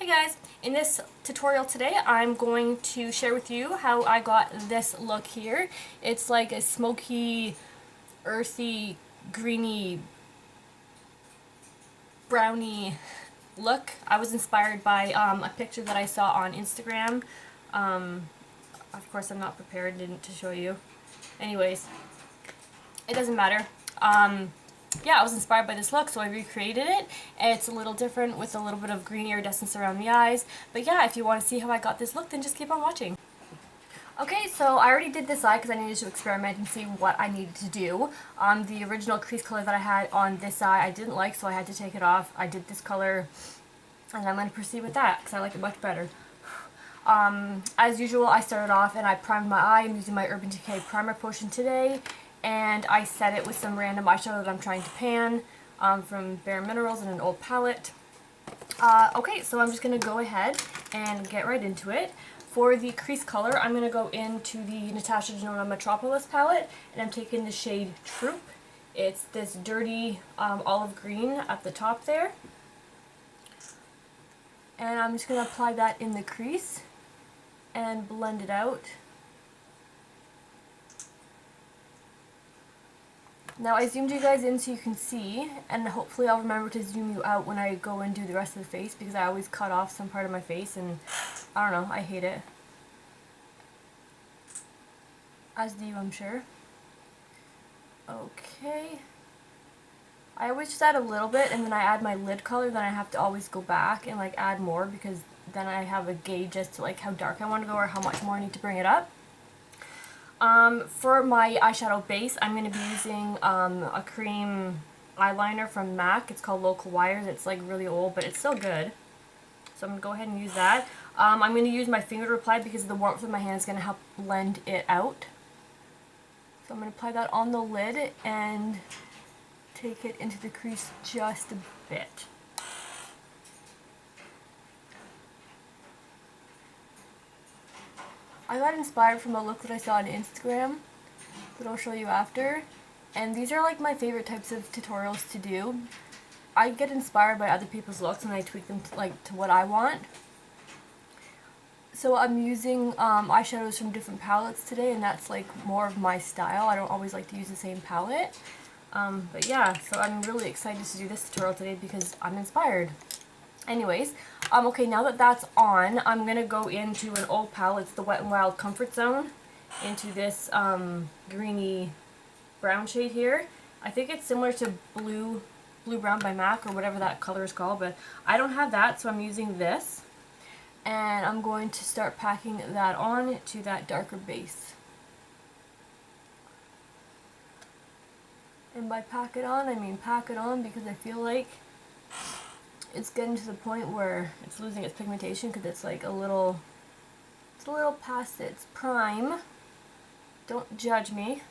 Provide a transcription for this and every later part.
guys, in this tutorial today I'm going to share with you how I got this look here. It's like a smoky, earthy, greeny, browny look. I was inspired by a picture that I saw on Instagram. Of course I'm not prepared to show you. Anyways, it doesn't matter. Yeah, I was inspired by this look, so I recreated it. It's a little different with a little bit of green iridescence around the eyes. But yeah, if you want to see how I got this look, then just keep on watching. Okay, so I already did this eye because I needed to experiment and see what I needed to do. The original crease color that I had on this eye I didn't like, so I had to take it off. I did this color, and I'm going to proceed with that because I like it much better. As usual, I started off and I primed my eye. I'm using my Urban Decay primer potion today. And I set it with some random eyeshadow that I'm trying to pan from Bare Minerals in an old palette. Okay, so I'm just going to go ahead and get right into it. For the crease color, I'm going to go into the Natasha Metropolis palette, and I'm taking the shade Troop. It's this dirty olive green at the top there. And I'm just going to apply that in the crease and blend it out. Now I zoomed you guys in so you can see, and hopefully I'll remember to zoom you out when I go and do the rest of the face, because I always cut off some part of my face and I don't know, I hate it. As do you, I'm sure. Okay. I always just add a little bit and then I add my lid color, then I have to always go back and like add more, because then I have a gauge as to like how dark I want to go or how much more I need to bring it up. For my eyeshadow base, I'm going to be using a cream eyeliner from MAC. It's called Local Wires. It's like really old, but it's still good. So I'm going to go ahead and use that. I'm going to use my finger to apply because the warmth of my hand is going to help blend it out. So I'm going to apply that on the lid and take it into the crease just a bit. I got inspired from a look that I saw on Instagram that I'll show you after, and these are like my favorite types of tutorials to do. I get inspired by other people's looks and I tweak them to what I want. So I'm using eyeshadows from different palettes today, and that's like more of my style. I don't always like to use the same palette. But yeah, so I'm really excited to do this tutorial today because I'm inspired. Anyways, okay, now that that's on, I'm going to go into an old palette. It's the Wet n Wild Comfort Zone, into this greeny brown shade here. I think it's similar to Blue Brown by MAC or whatever that color is called, but I don't have that, so I'm using this. And I'm going to start packing that on to that darker base. And by pack it on, I mean pack it on because I feel like it's getting to the point where it's losing its pigmentation because it's like a little past its prime. Don't judge me.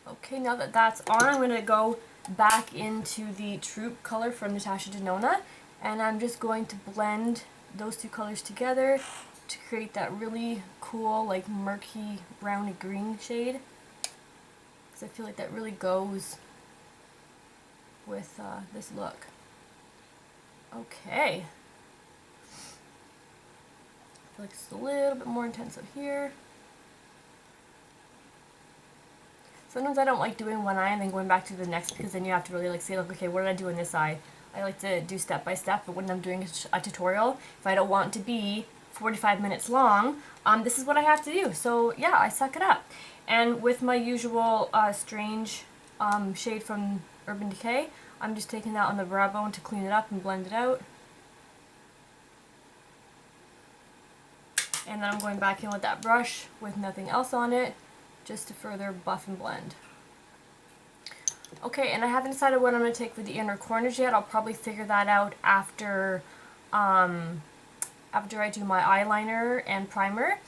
Okay, now that that's on, I'm going to go back into the Troop color from Natasha Denona, and I'm just going to blend those two colors together to create that really cool, like murky browny green shade, because I feel like that really goes with this look. Okay. I feel like it's a little bit more intense up here. Sometimes I don't like doing one eye and then going back to the next, because then you have to really like say, like, okay, what did I do in this eye? I like to do step by step, but when I'm doing a tutorial, if I don't want it to be 45 minutes long, this is what I have to do. So yeah, I suck it up. And with my usual strange shade from Urban Decay, I'm just taking that on the brow bone to clean it up and blend it out. And then I'm going back in with that brush with nothing else on it, just to further buff and blend. Okay, and I haven't decided what I'm going to take for the inner corners yet. I'll probably figure that out after I do my eyeliner and primer.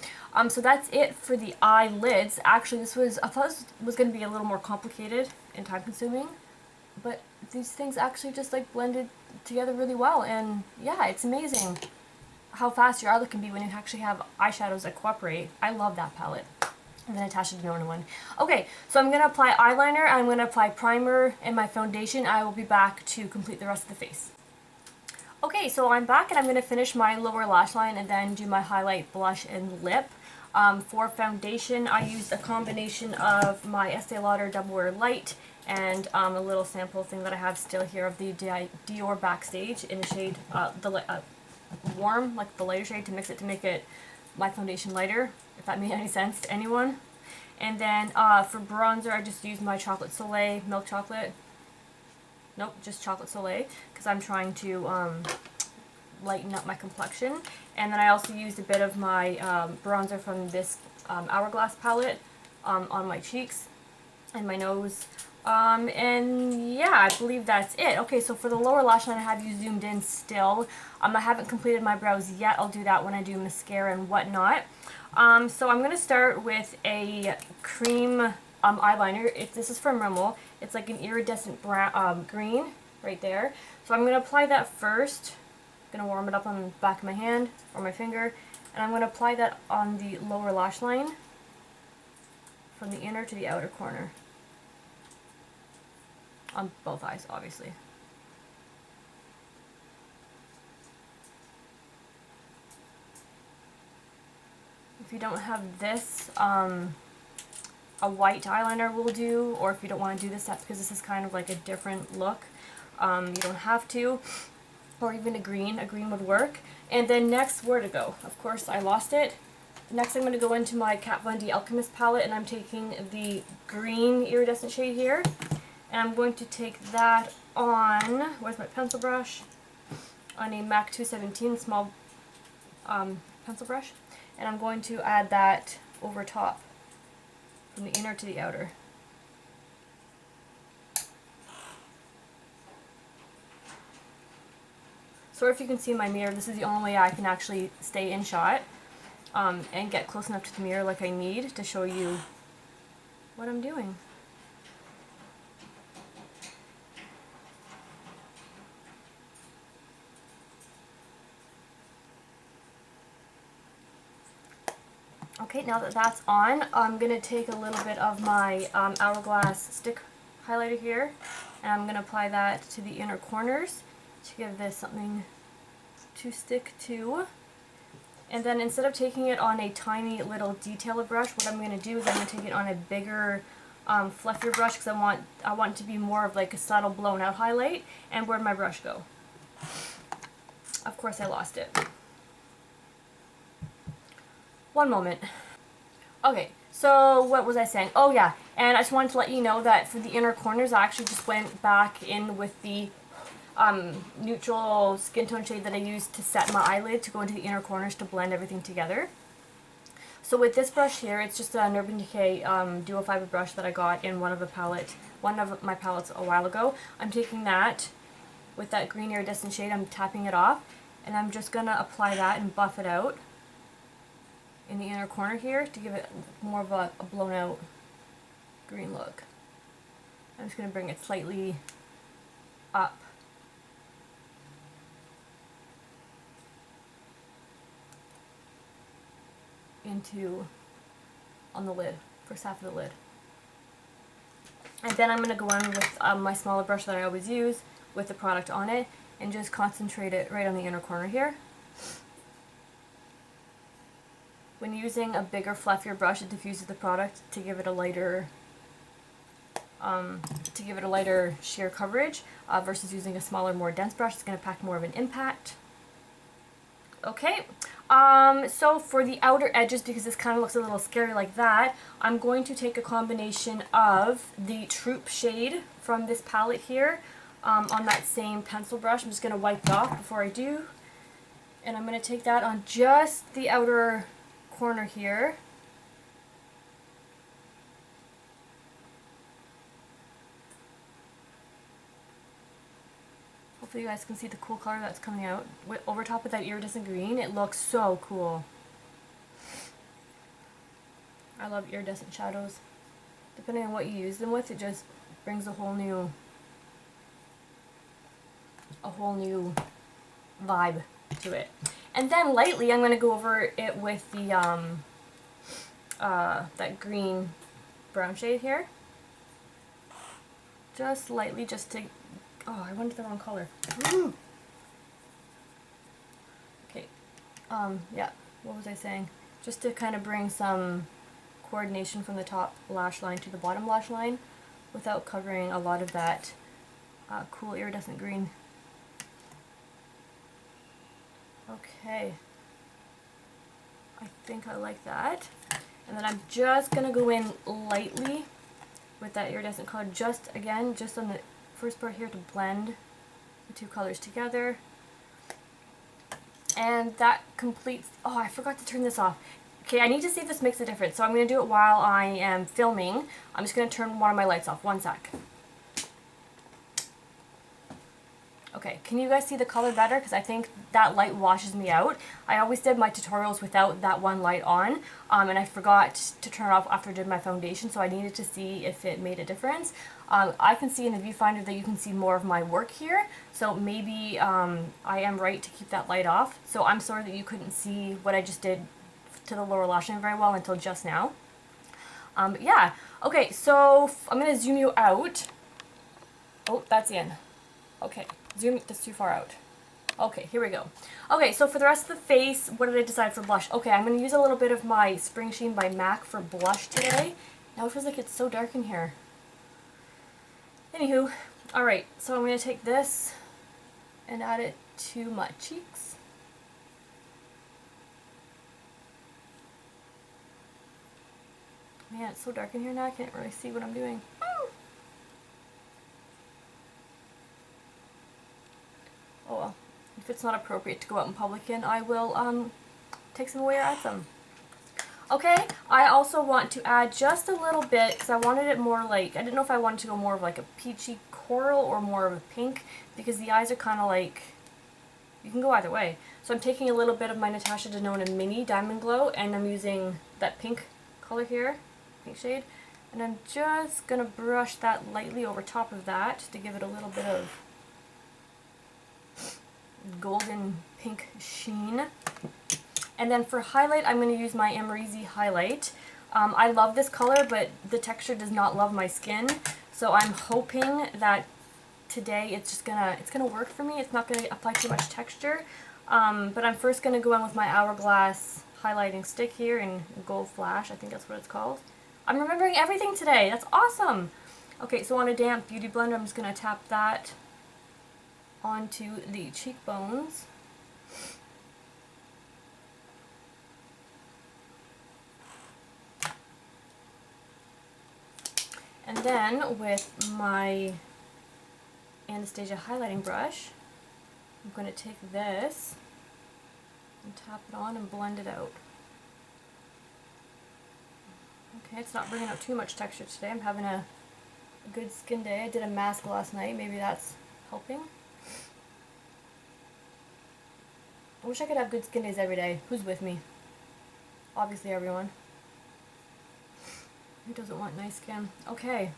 So that's it for the eyelids. Actually, I thought this was going to be a little more complicated and time consuming, but these things actually just like blended together really well, and yeah, it's amazing how fast your eye look can be when you actually have eyeshadows that cooperate. I love that palette. The Natasha Denona one. Okay, so I'm going to apply eyeliner, I'm going to apply primer and my foundation. I will be back to complete the rest of the face. Okay, so I'm back and I'm going to finish my lower lash line and then do my highlight, blush, and lip. For foundation, I used a combination of my Estee Lauder Double Wear Light and a little sample thing that I have still here of the Dior Backstage in the shade warm, like the lighter shade, to mix it to make it my foundation lighter, if that made any sense to anyone. And then for bronzer, I just used my Chocolate Soleil Milk Chocolate. Nope, just Chocolate Soleil, because I'm trying to lighten up my complexion. And then I also used a bit of my bronzer from this Hourglass palette on my cheeks and my nose. And yeah, I believe that's it. Okay, so for the lower lash line, I have you zoomed in still. I haven't completed my brows yet. I'll do that when I do mascara and whatnot. So I'm going to start with a cream eyeliner. This is from Rimmel. It's like an iridescent brown, green right there. So I'm going to apply that first. I'm going to warm it up on the back of my hand or my finger. And I'm going to apply that on the lower lash line from the inner to the outer corner. On both eyes, obviously. If you don't have this, a white eyeliner will do, or if you don't want to do this, that's because this is kind of like a different look. You don't have to, or even a green would work. And then next, where to go? Of course, I lost it. Next, I'm going to go into my Kat Von D Alchemist palette, and I'm taking the green iridescent shade here, and I'm going to take that on, where's my pencil brush? On a MAC 217 small pencil brush, and I'm going to add that over top, from the inner to the outer. So if you can see my mirror, this is the only way I can actually stay in shot and get close enough to the mirror like I need to show you what I'm doing. Okay, now that that's on, I'm going to take a little bit of my Hourglass stick highlighter here, and I'm going to apply that to the inner corners to give this something to stick to. And then instead of taking it on a tiny little detailer brush, what I'm going to do is I'm going to take it on a bigger, fluffier brush, because I want it to be more of like a subtle blown out highlight. And where'd my brush go? Of course I lost it. One moment. Okay, so what was I saying? Oh yeah, and I just wanted to let you know that for the inner corners, I actually just went back in with the neutral skin tone shade that I used to set my eyelid to go into the inner corners to blend everything together. So with this brush here, it's just an Urban Decay dual fiber brush that I got in one of my palettes a while ago. I'm taking that with that green iridescent shade, I'm tapping it off, and I'm just gonna apply that and buff it out in the inner corner here to give it more of a blown out green look. I'm just going to bring it slightly up. On the lid, first half of the lid. And then I'm going to go in with my smaller brush that I always use with the product on it and just concentrate it right on the inner corner here. When using a bigger, fluffier brush, it diffuses the product to give it a lighter, sheer coverage versus using a smaller, more dense brush. It's going to pack more of an impact. Okay, so for the outer edges, because this kind of looks a little scary like that, I'm going to take a combination of the Troop shade from this palette here on that same pencil brush. I'm just going to wipe it off before I do. And I'm going to take that on just the outer corner here. Hopefully you guys can see the cool color that's coming out. Over top of that iridescent green, it looks so cool. I love iridescent shadows. Depending on what you use them with, it just brings a whole new vibe to it. And then lightly, I'm going to go over it with the that green brown shade here. Just lightly, just to, oh, I went to the wrong color. Ooh. Yeah, what was I saying? Just to kind of bring some coordination from the top lash line to the bottom lash line without covering a lot of that cool iridescent green. Okay, I think I like that. And then I'm just going to go in lightly with that iridescent color, just again, just on the first part here to blend the two colors together. And that completes, oh, I forgot to turn this off. Okay, I need to see if this makes a difference, so I'm going to do it while I am filming. I'm just going to turn one of my lights off. One sec. Okay, can you guys see the color better? Because I think that light washes me out. I always did my tutorials without that one light on, and I forgot to turn it off after I did my foundation, so I needed to see if it made a difference. I can see in the viewfinder that you can see more of my work here, so maybe I am right to keep that light off. So I'm sorry that you couldn't see what I just did to the lower lash line very well until just now. But yeah, okay, so I'm going to zoom you out. Oh, that's in. Okay, zoom, that's too far out. Okay, here we go. Okay, so for the rest of the face, what did I decide for blush? Okay, I'm going to use a little bit of my Spring Sheen by MAC for blush today. Now it feels like it's so dark in here. Anywho, alright, so I'm going to take this and add it to my cheeks. Man, it's so dark in here now, I can't really see what I'm doing. Oh well, if it's not appropriate to go out in public in, I will take some away or add some. Okay, I also want to add just a little bit, because I wanted it more like, I didn't know if I wanted to go more of like a peachy coral or more of a pink, because the eyes are kind of like, you can go either way. So I'm taking a little bit of my Natasha Denona Mini Diamond Glow, and I'm using that pink color here, pink shade, and I'm just going to brush that lightly over top of that to give it a little bit of golden pink sheen. And then for highlight, I'm going to use my Emerisi highlight. I love this color, but the texture does not love my skin, so I'm hoping that today it's gonna work for me. It's not going to apply too much texture, but I'm first going to go in with my Hourglass highlighting stick here in Gold Flash. I think that's what it's called. I'm remembering everything today. That's awesome. Okay, so on a damp beauty blender, I'm just going to tap that onto the cheekbones. And then with my Anastasia highlighting brush, I'm going to take this and tap it on and blend it out. Okay, it's not bringing out too much texture today. I'm having a good skin day. I did a mask last night. Maybe that's helping. I wish I could have good skin days every day. Who's with me? Obviously everyone. Who doesn't want nice skin? Okay.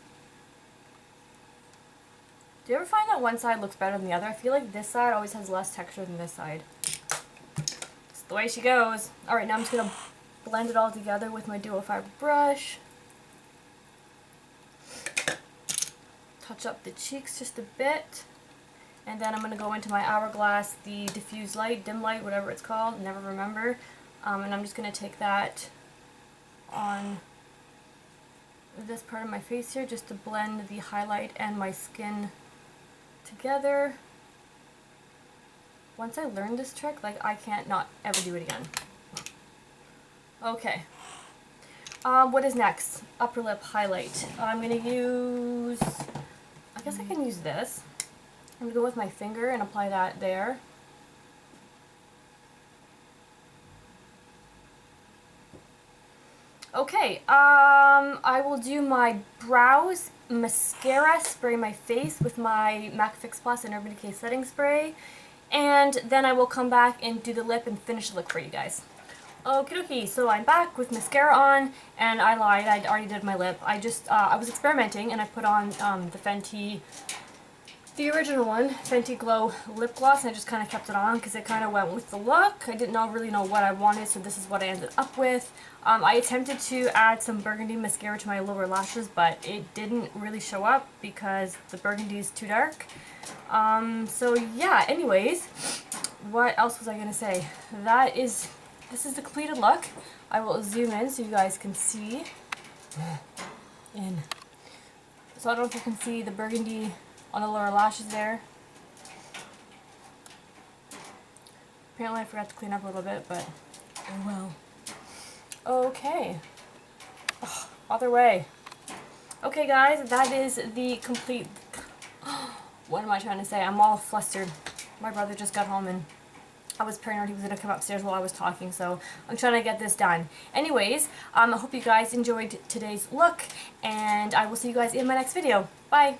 Do you ever find that one side looks better than the other? I feel like this side always has less texture than this side. It's the way she goes. Alright, now I'm just going to blend it all together with my dual fiber brush. Touch up the cheeks just a bit. And then I'm going to go into my Hourglass, the diffuse light, dim light, whatever it's called, never remember. And I'm just going to take that on this part of my face here just to blend the highlight and my skin together. Once I learned this trick, like, I can't not ever do it again. Okay. What is next? Upper lip highlight. I'm going to use, I guess I can use this. I'm going to go with my finger and apply that there. Okay, I will do my brows, mascara, spray my face with my MAC Fix Plus and Urban Decay setting spray, and then I will come back and do the lip and finish the look for you guys. Okie dokie, so I'm back with mascara on, and I lied, I already did my lip. I was experimenting, and I put on the Fenty, the original one, Fenty Glow Lip Gloss, and I just kind of kept it on because it kind of went with the look. I didn't really know what I wanted, so this is what I ended up with. I attempted to add some burgundy mascara to my lower lashes, but it didn't really show up because the burgundy is too dark. So yeah, anyways, what else was I going to say? This is the completed look. I will zoom in so you guys can see. So I don't know if you can see the burgundy on the lower lashes there. Apparently I forgot to clean up a little bit, but oh well. Okay. Oh, other way. Okay guys, that is the complete... What am I trying to say? I'm all flustered. My brother just got home and I was paranoid he was going to come upstairs while I was talking, so I'm trying to get this done. Anyways, I hope you guys enjoyed today's look, and I will see you guys in my next video. Bye!